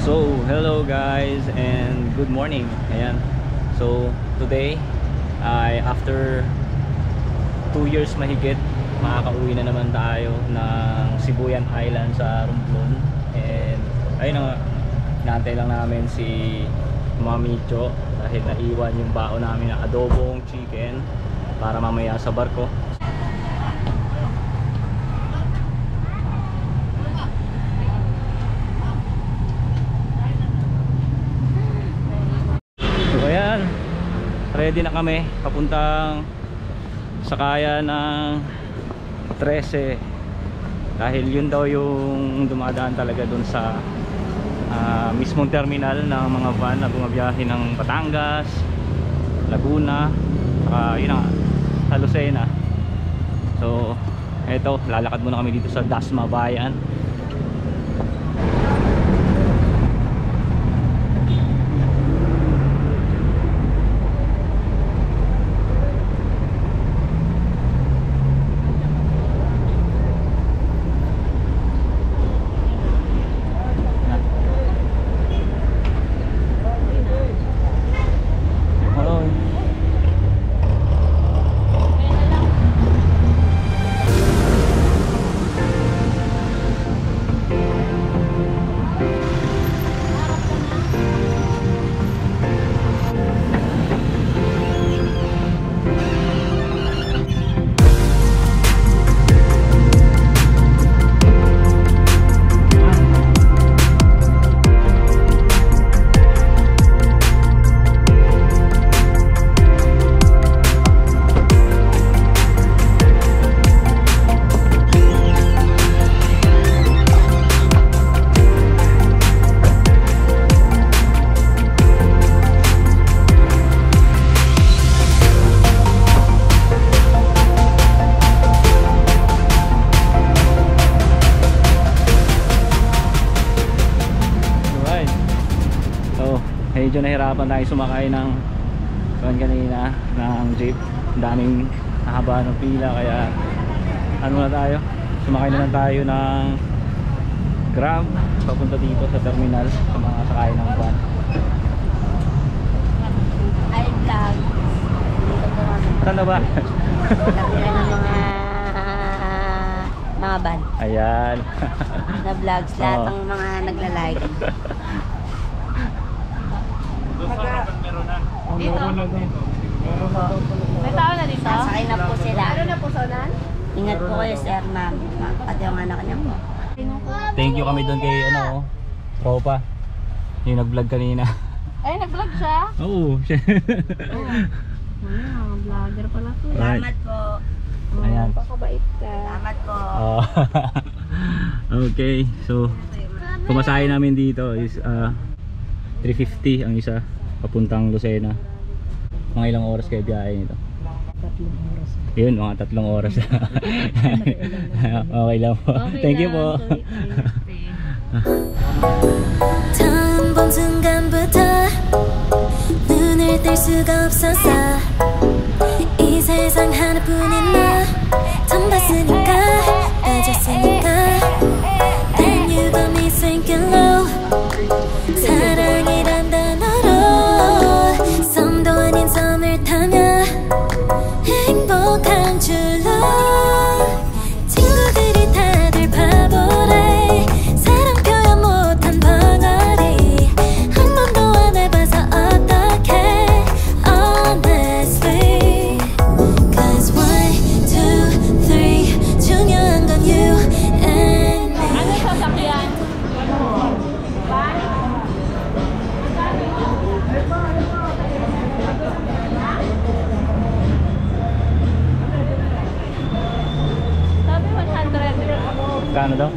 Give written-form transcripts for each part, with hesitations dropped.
So, hello guys and good morning. Ayan. So, today ay after 2 years mahigit, makakauwi na naman tayo ng Sibuyan Island sa Romblon. And ayun nga, inaantay lang namin si Mami Cho dahil naiwan yung baon namin na adobong chicken para mamaya sa barko. Ayan, ready na kami papuntang sakaya ng 13 dahil yun daw yung dumadaan talaga dun sa mismong terminal ng mga van na bumabiyahe ng Batangas, Laguna, yun nga, sa Lucena. So eto, lalakad muna kami dito sa Dasma Bayan. Medyo nahirapan tayo sumakay ng kanina ng jeep. Daming haba ng pila kaya ano na tayo, sumakay na lang tayo ng Grab papunta dito sa terminal sa mga sakay ng van. Ay vlog Saan na ba? ng mga van. Ayan. Na vlogs lahat ng mga nagla-like. May tao na dito? Sasakay na po sila. Ano na po sonan? Ingat po kayo sir, ma'am. Pati yung anak niya po. Thank you kami doon kay tropa yung nag-vlog kanina. Ay, nag-vlog siya? Oo, siya. Wow, vlogger pala to. Salamat po. Ayan. Pakabait ka. Salamat po. Okay, so pumasahe namin dito is 350 ang isa papuntang Lucena. Mga ilang oras kayo biyahe nito? 3 oras. Yun, mga 3 oras. Okay lang po. Okay Thank you lang. po. 처음 본 순간부터 눈을 뗄 수가 없었어 이 세상 하나뿐인 나 처음 봤으니까 빠졌으니까 Then you got me sinking low 사랑이란 단어로 섬도 아닌 섬을 타며 행복한 줄로 친구들이 다들 바보래 사랑 표현 못한 벙어리 한 번도 안 해봐서 어떡해 honestly Cause 1, 2, 3 중요한 건 you and me Ano sasakyan? Van? Sabi 100. Kano daw?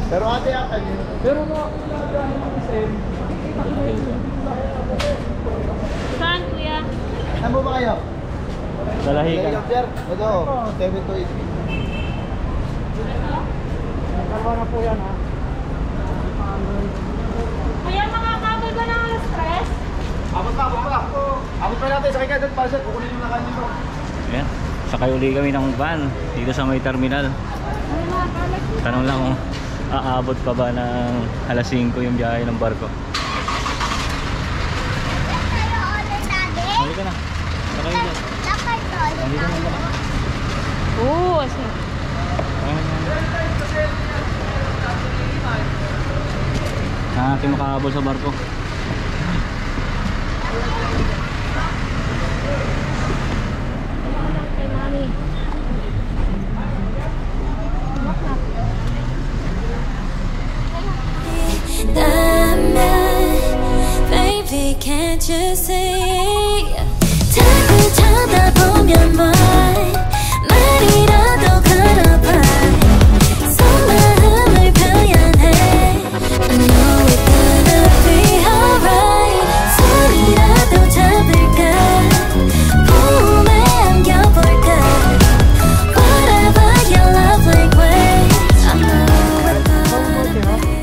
Pero ate ata yun. Pero Saan, kuya? saan mo ba kayo? Dalahigan. Sir, ito, 7 to 8 feet. Nagkarwa na po yan ha. Kuya, makakabot ka ng alas 3? Abot pa. Abot pa natin sa kanya doon, para sir, kukunin yung nakain nito. Ayan. Sakay uli kami ng van dito sa may terminal. Tanong lang kung aabot pa ba ng alas 5 yung biyahe ng barko. Halika na. Sakay dyan. Halika na. Oo, kasi. Natin makahabol sa barko. Kay mami. Baby, can't you see? 자꾸 쳐다보면 말이라도 걸어봐. 속마음을 표현해. I know it's gonna be alright. 손이라도 잡을까? 몸에 안겨볼까? Whatever your love language, I know it's gonna be.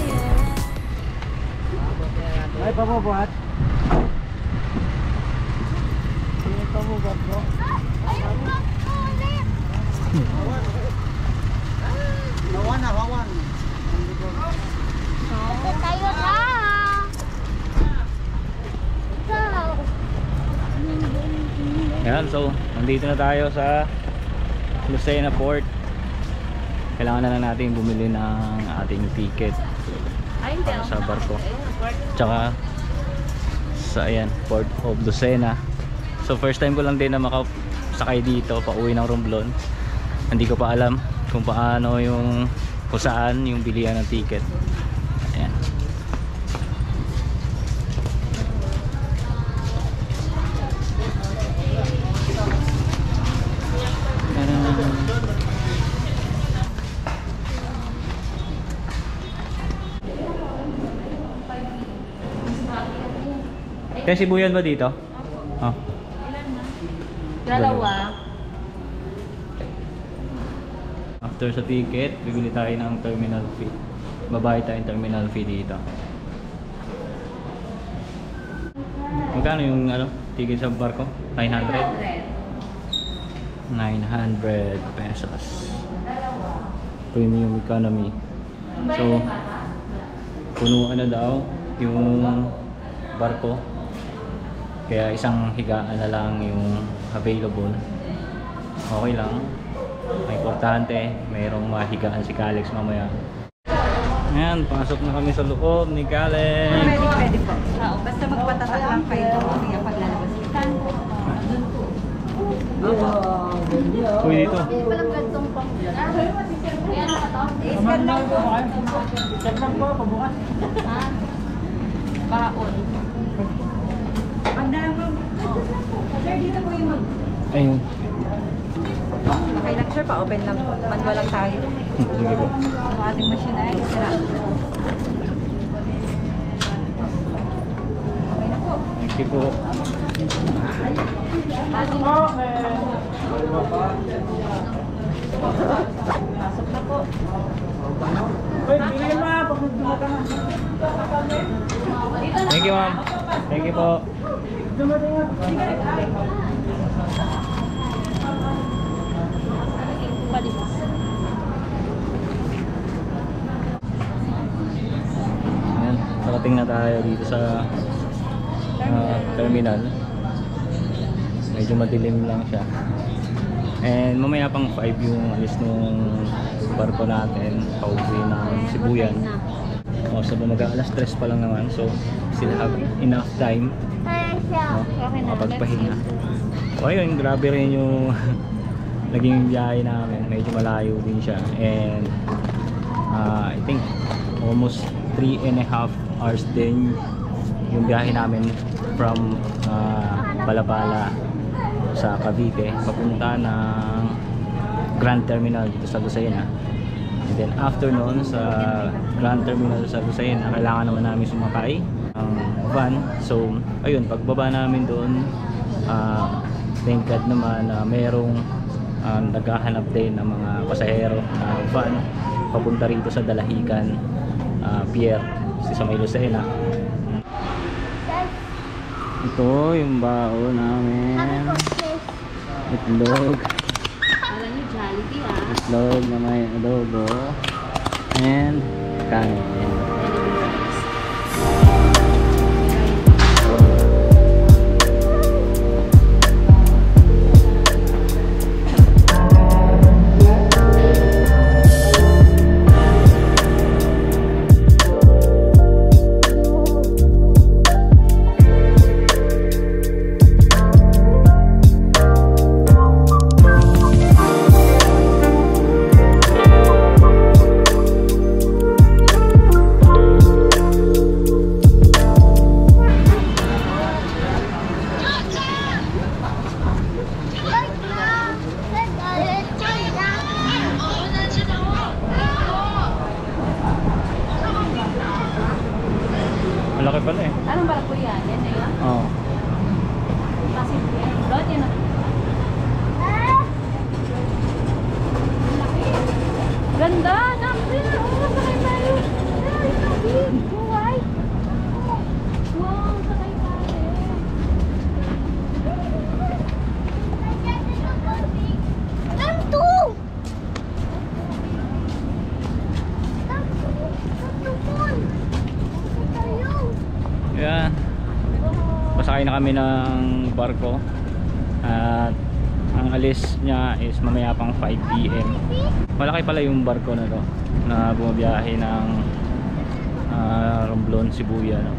Ay, pamubuhat. Ay, pamubuhat bro. Hawan na, hawan. Tayo na. Ayan, so nandito na tayo sa Lucena Port. Kailangan na lang natin bumili ng ating ticket sa barko. Tsaka sa ayan, Port of Lucena. So first time ko lang din na makasakay dito pa uwi ng Romblon. Hindi ko pa alam kung paano kung saan yung bilihan ng ticket. Ayan. Kaya Sibuyan ba dito? Oh. Dalawa. After sa ticket, bibili tayo ng terminal fee. Babayad tayong terminal fee dito. Magkano yung ticket sa barko? 900? 900 pesos. Premium economy. So, punuan na daw yung barko. Kaya isang higaan na lang yung available. Okay lang. Ang importante, mayroong mahigaan si Calix mamaya. Ayan, pasok na kami sa loob ni Calix. Pwede po. Oo, basta magpatatak lang kayo doon yung paglalabas. Uy, dito. Walang gantong pang. Ayan na to. I-scan lang po. Check lang po, pabukas. Baon. Pag nalang sir, dito po yung Ayun. Okay lang sir, pa-open lang po. Manual lang tayo. Sige po. Ang ating machine ay sira. Okay na po. Thank you po. Pasok na po. Uy, bigyan mo pag dumating na. Thank you, ma'am. Thank you po. Dumating na. Ayan, nakating na tayo dito sa terminal. Medyo madilim lang siya. And mamaya pang 5 yung alis nung barko natin pauwi ng Sibuyan. O, so mag-alas 3 pa lang naman. So still have enough time makapagpahinga. O ayun, grabe rin yung naging biyahe namin. Medyo malayo din siya. And I think almost 3.5 hours din yung biyahe namin from Balabala sa Cavite papunta ng Grand Terminal dito sa Lucena. And then after noon sa Grand Terminal sa Lucena, kailangan naman namin sumakay ng van. So ayun, pagbaba namin doon, thank God naman na merong naghahanap din ng mga pasahero na van papunta rito sa Dalahican Pier sa may Lucena. Ito yung bao namin, itlog, Itlog na may adobo. And kanin. Malaki pala eh. Anong barko yan? Yan na yun? Oo. Kasi yan. Lot yan. Ganda! Namin! Oo, sakay tayo! Ay, namin! Buhay! Wow, sakay tayo! Ayan. Pasakay na kami ng barko. At ang alis niya is mamaya pang 5 PM. Malaki pala yung barko na to na bumabiyahe ng Romblon, Sibuya, no?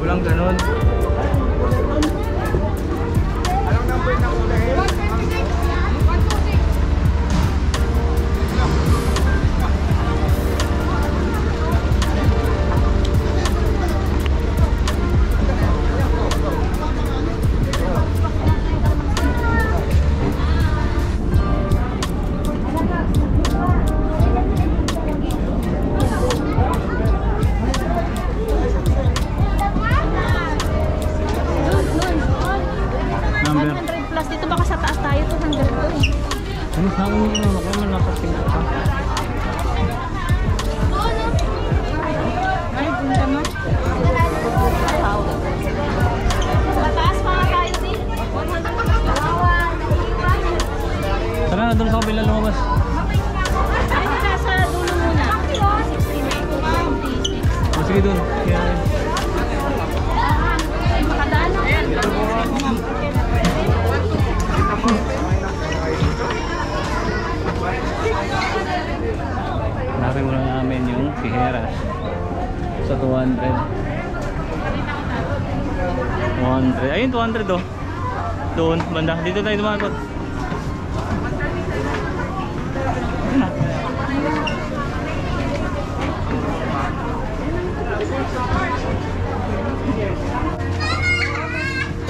Walang ganun. Number. 100 plus. Dito baka sa taas tayo. 200 to eh. Ano sa akin yung ano ko man nasa tingkat pa? Ay, ganda mo. Sa taas pa nga tayo din. 100 plus. Tara na doon sa kabila lumabas. Ay, sa dulo muna. 69. 26. O sige doon. Yan. Ay, makadaan na. Hanapin muna namin yung Tijeras sa 200. 200. Ayun 200 oh. Doon banda. Dito tayo dumakot.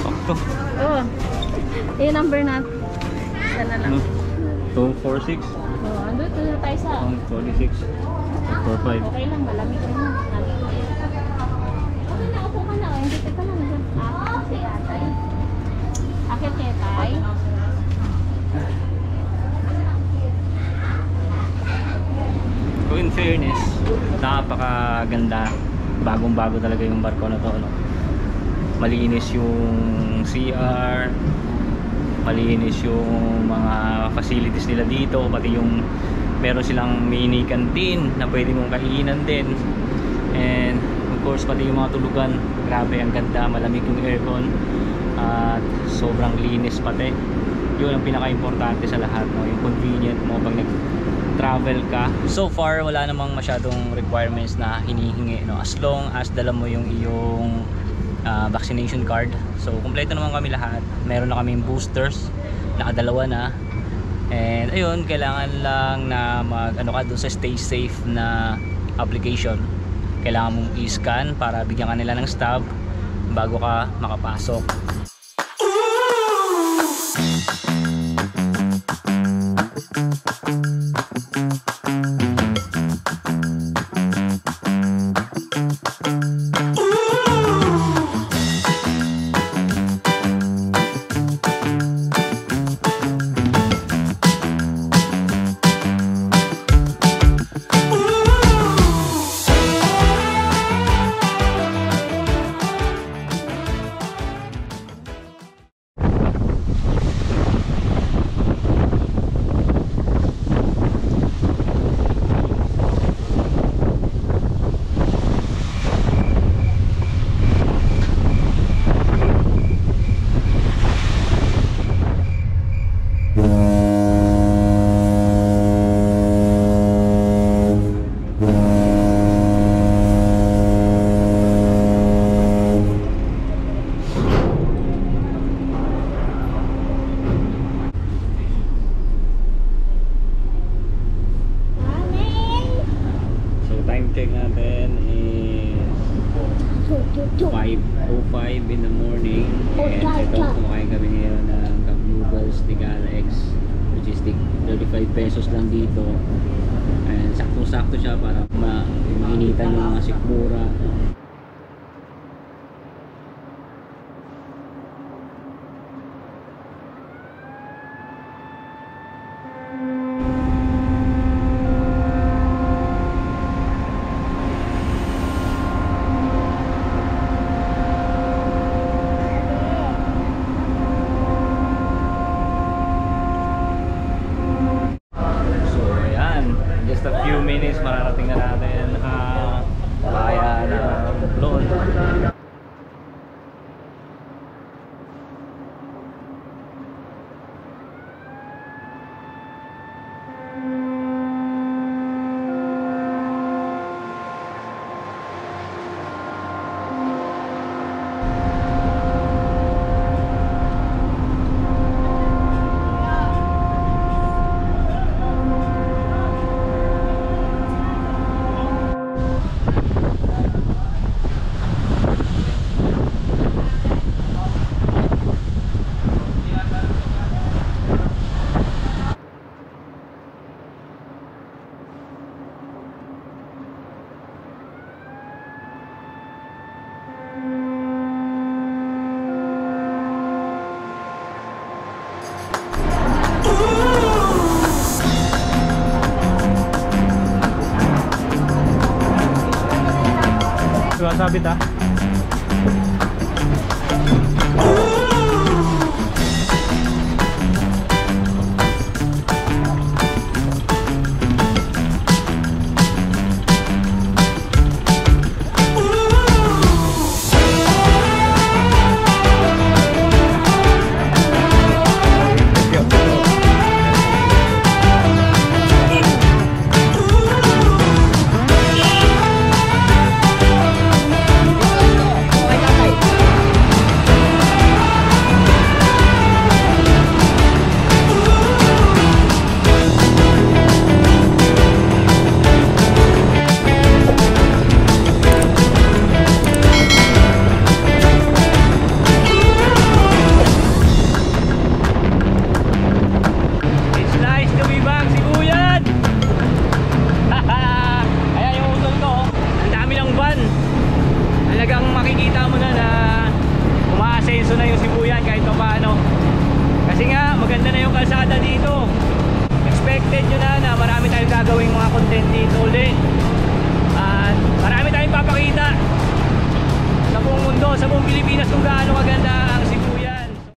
Sakto. Oo. Yung number natin. Sana lang. Ano? 246. Oo, andun na tayo sa... 146. 245. Okay lang, malamig rin na. Okay na, upo ka na. Hindi ka lang. Akit si atay. Akit kaya tay. So in fairness, napakaganda. Bagong-bago talaga yung barko na to, no? Malinis yung CR, malinis yung mga facilities nila dito, pati yung meron silang mini canteen na pwede mong kainan din, and of course pati yung mga tulugan, grabe ang ganda, malamig yung aircon at sobrang linis pati. Yun ang pinaka-importante sa lahat, no? Yung convenient mo pag nag-travel ka. So far wala namang masyadong requirements na hinihingi, no? As long as dala mo yung iyong vaccination card. So kompleto naman kami lahat. Meron na kaming boosters, nakadalawa na. And ayun, kailangan lang na mag-ano ka dun sa Stay Safe na application. Kailangan mong i-scan para bigyan ka nila ng stub bago ka makapasok. check natin is 5:05 in the morning. And ito, kumakain kami ngayon ng cup noodles Tigala X, which is 35 pesos lang dito. And saktong-sakto siya para mainitan yung mga sikmura. Just a few minutes mararating na natin ang bayan ng Buklod. Sumasabit ah. Talagang makikita mo na umaasenso na yung Sibuyan kahit pa paano. Kasi nga maganda na yung kalsada dito. Expected nyo na marami tayong gagawing mga content dito ulit. At marami tayong papakita sa buong mundo, sa buong Pilipinas kung gaano kaganda ang